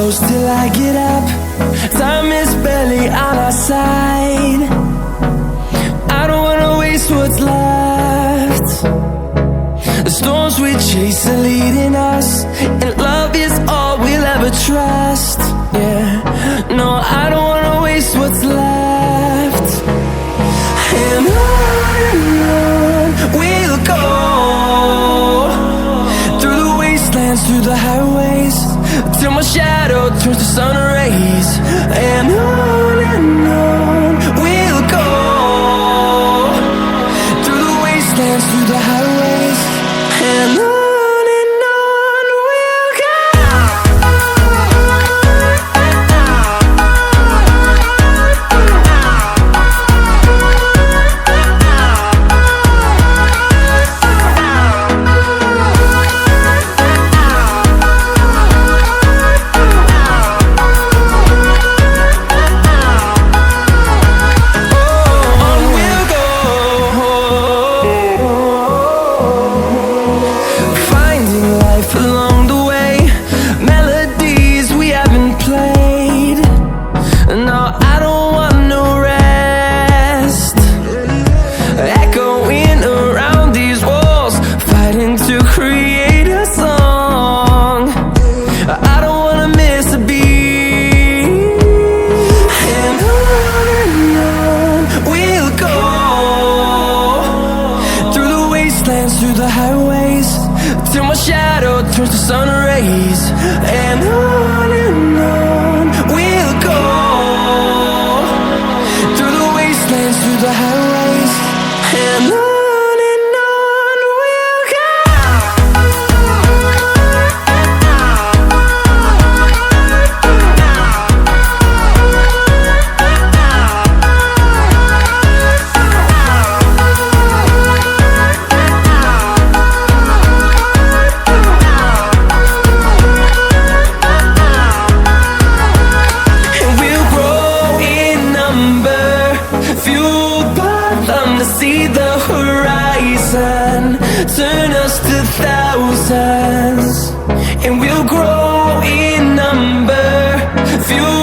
close till I get up. Time is barely on our side. I don't wanna waste what's left. The storms we chase are leading us, and love is all we'll ever trust. Yeah, no, I don't wanna waste what's left. And on we'll go, through the wastelands, through the highways, till my shadow turns to sun rays. And on we'll go, through the wastelands, through the highways, and on we'll go. Through the highways, till my shadow turns to sun rays. And on we'll go, through the wastelands, through the highways, and on we'll go. See the horizon, turn us to thousands, and we'll grow in number, fuel